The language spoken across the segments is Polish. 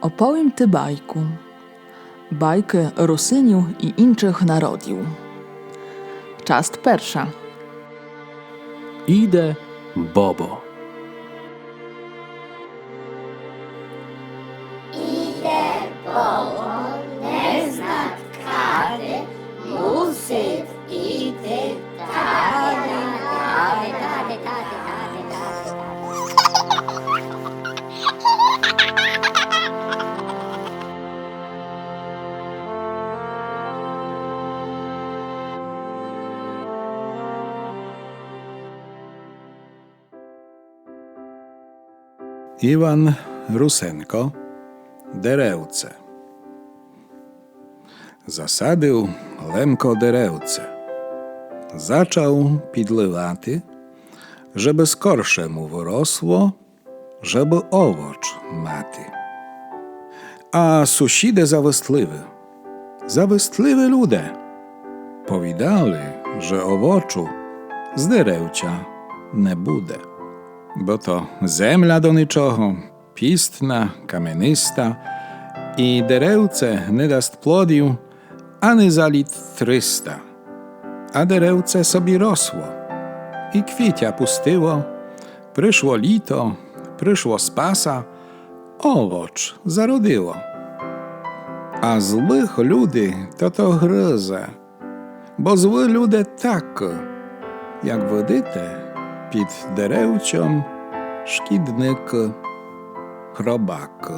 Opowiem ty bajku. Bajkę Rusyniu i inczych narodił. Czast persza. Idę Bobo. Iwan Rusenko, Derewce. Zasadył Lemko Derewce. Zaczął pidlywaty, żeby skorsze mu wyrosło, żeby owoc maty. A susіди zawistliwy ludzie, powidali, że owoczu z derewcia nie буде. Bo to земля до нічого, пістна, камениста, і деревце не дасть плодів, ані за літ 300. А деревце собі росло, і квітя пустило, прийшло літо, прийшло спаса, овоч зародило. А злих люди то гризе, бо зли люди так, як видите, під деревцем шкідник хробак.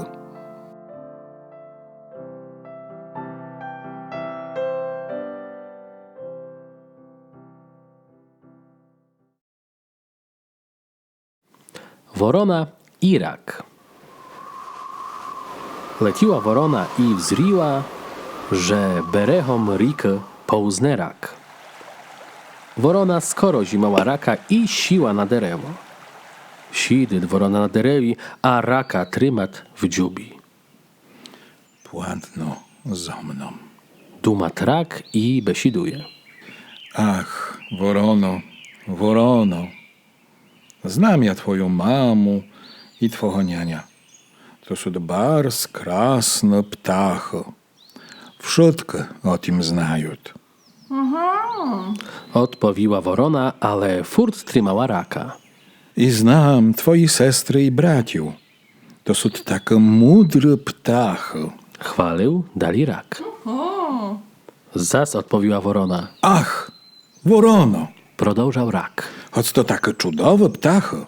Worona i rak. Leciła worona i wzriła, że berehom riky połzne rak. Worona skoro zimała raka i siła na derewo. Sidy worona na derewi, a raka trymat w dziubi. Płatno za mną. Dumat rak i besiduje. Ach, worono, worono, znam ja twoją mamu i twojego niania. To są bardzo krasne ptachy. Wszystko o tym znają. Odpowiła worona, ale furt trzymała raka. I znam twoi sestry i braciów. To są takie mądre ptachy. Chwalił, dali rak. Zas odpowiła worona. Ach, worono, Продовжав rak. choć to takie cudowe ptachy,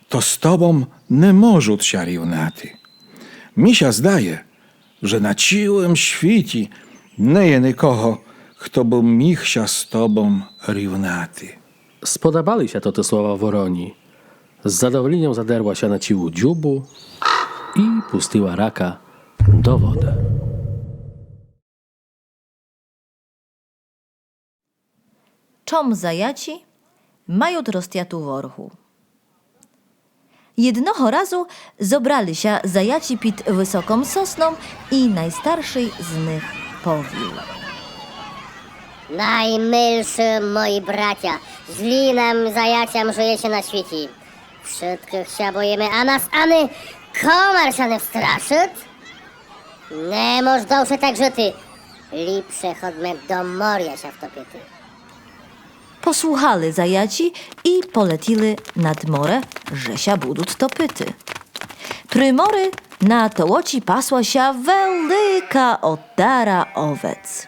to z tobą nie możą się równati. Mi się zdaje, że na całym świecie nie jest nikogo, kto by mógł się z tobą równati. Spodobali się to te słowa woroni. Z zadowoleniем zaderła się na ciłu dziubu i pustiła raka do wody. Czom zajaci mają roztiatu worchu. Jednoho razu zobrali się zajaci pід wysoką sosną i najstarszy z nich powił. Najmilszy moi bracia, źli nam zajaciam żyjecie na świecie. Wszystkich się boimy, a nas any komar się nie wstraszyć? Nie moż dłużej tak żyty. Lepsze chodźmy do morza się wtopity. Posłuchali zajaci i poletili nad more, że się budут topyty. Pry mory na tołoci pasła się wielka otara owec.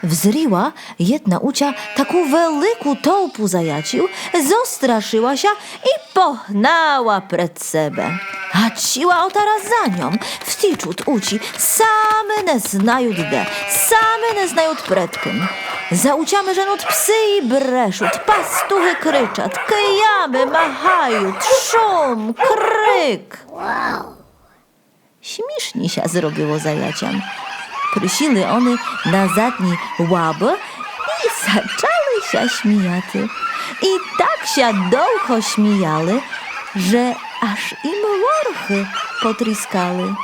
Wzriła jedna ucia taką wielką tołpu zajacił, zostraszyła się i pohnała przed sebe. A ciła otara za nią, wticzut uci, same nie znają de, same nie znają przed kim. Zauciamy, że nut psy i breszut, pastuchy kryczat, kijamy machają, szum, kryk. Śmiesznie się zrobiło zajaciam. Prysili one na zadni łaby i zaczęły się śmijaty. I tak się długo śmijali, że aż im worchy potriskali.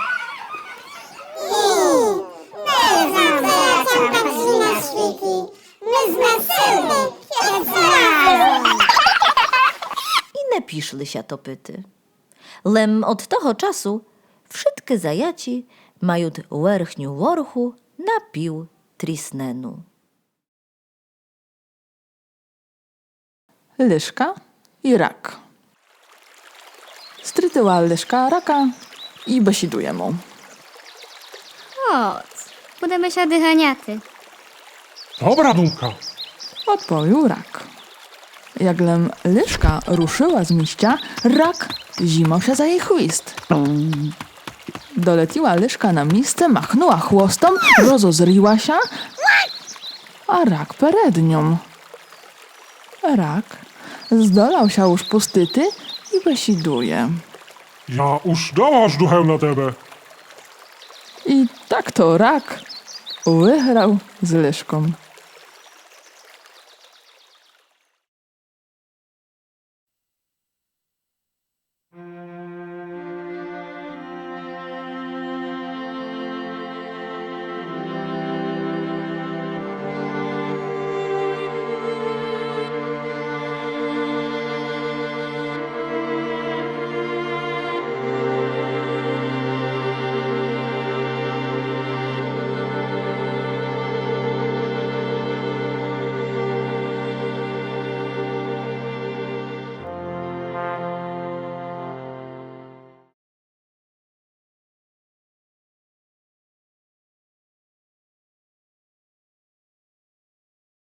I nie piszli się to pyty. Lem od toho czasu Wszystkie zajaci mają werchniu worchu napił trisnenu. Lyżka i rak. Strytyła Lyżka raka i besiduje mu. Chodź, budemy się dychaniaty. Dobra dumka. Odpowiedział rak. Jaglem Lyżka ruszyła z miścia, rak zimał się za jej chwist. Doleciła Lyżka na miejsce, machnęła chłostom, rozozriła się, a rak pered nią. Rak zdolał się już pustyty i besiduje. Ja już dałaś duchę na tebe. I tak to rak wygrał z Lyżką.